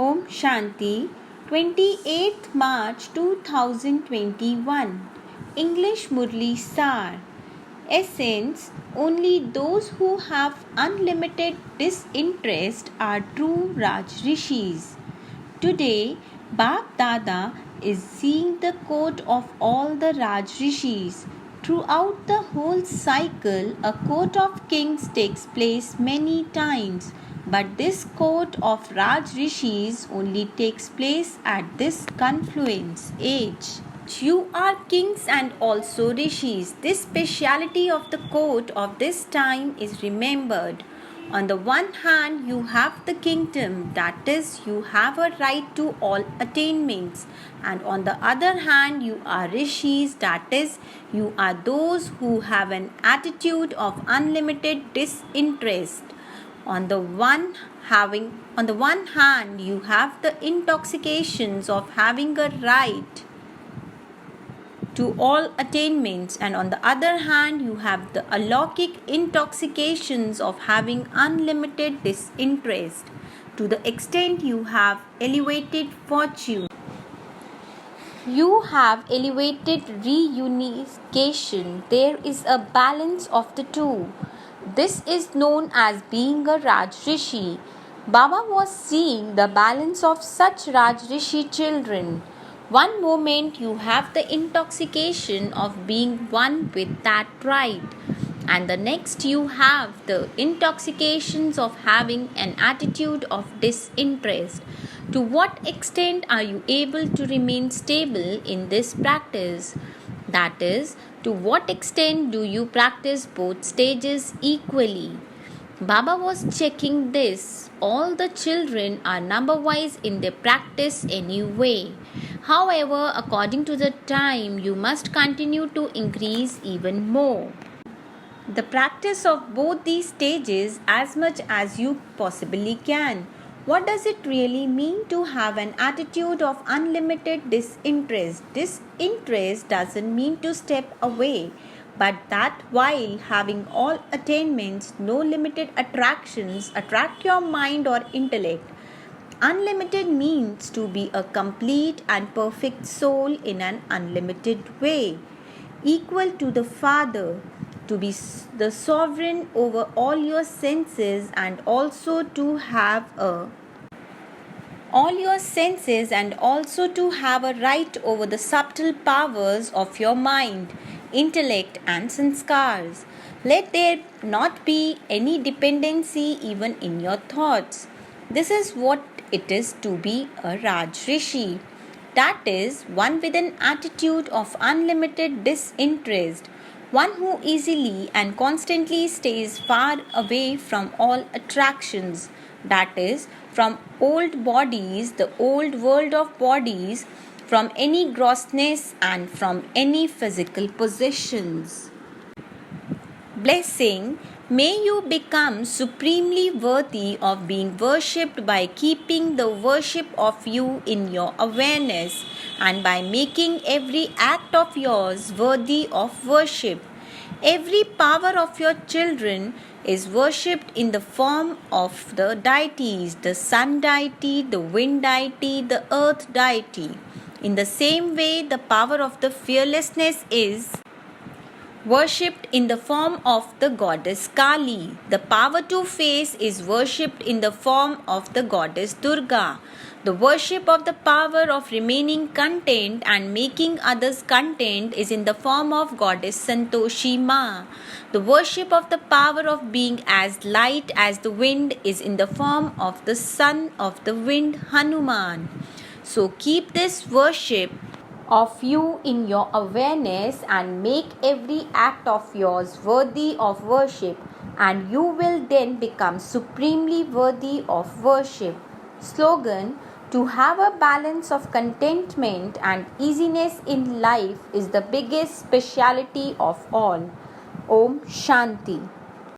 Om Shanti, 28th March 2021. English Murli Sar. Essence: only those who have unlimited disinterest are true Raj Rishis. Today, Bap Dada is seeing the court of all the Raj Rishis. Throughout the whole cycle, a court of kings takes place many times, but this court of Raj Rishis only takes place at this confluence age. You are kings and also rishis. This speciality of the court of this time is remembered. On the one hand, you have the kingdom, that is, you have a right to all attainments. And on the other hand, you are rishis, that is, you are those who have an attitude of unlimited disinterest. On the one hand, you have the intoxications of having a right to all attainments, and on the other hand you have the alaukic intoxications of having unlimited disinterest. To the extent you have elevated fortune, you have elevated reunification. There is a balance of the two. This is known as being a Raj Rishi. Baba was seeing the balance of such Raj Rishi children. One moment you have the intoxication of being one with that right, and the next you have the intoxications of having an attitude of disinterest. To what extent are you able to remain stable in this practice? That is, to what extent do you practice both stages equally? Baba was checking this. All the children are number-wise in their practice anyway. However, according to the time, you must continue to increase even more the practice of both these stages as much as you possibly can. What does it really mean to have an attitude of unlimited disinterest? Disinterest doesn't mean to step away, but that while having all attainments, no limited attractions attract your mind or intellect. Unlimited means to be a complete and perfect soul in an unlimited way, equal to the Father, to be the sovereign over all your senses and also to have a right over the subtle powers of your mind, intellect and sanskars. Let there not be any dependency even in your thoughts. This is what it is to be a Raj Rishi. That is, one with an attitude of unlimited disinterest, one who easily and constantly stays far away from all attractions, that is, from old bodies, the old world of bodies, from any grossness and from any physical possessions. Blessing: may you become supremely worthy of being worshipped by keeping the worship of you in your awareness and by making every act of yours worthy of worship. Every power of your children is worshipped in the form of the deities, the sun deity, the wind deity, the earth deity. In the same way, the power of the fearlessness is worshipped in the form of the goddess Kali. The power to face is worshipped in the form of the goddess Durga. The worship of the power of remaining content and making others content is in the form of goddess Santoshi Ma. The worship of the power of being as light as the wind is in the form of the son of the wind, Hanuman. So keep this worship of you in your awareness and make every act of yours worthy of worship, and you will then become supremely worthy of worship. Slogan: to have a balance of contentment and easiness in life is the biggest speciality of all. Om Shanti.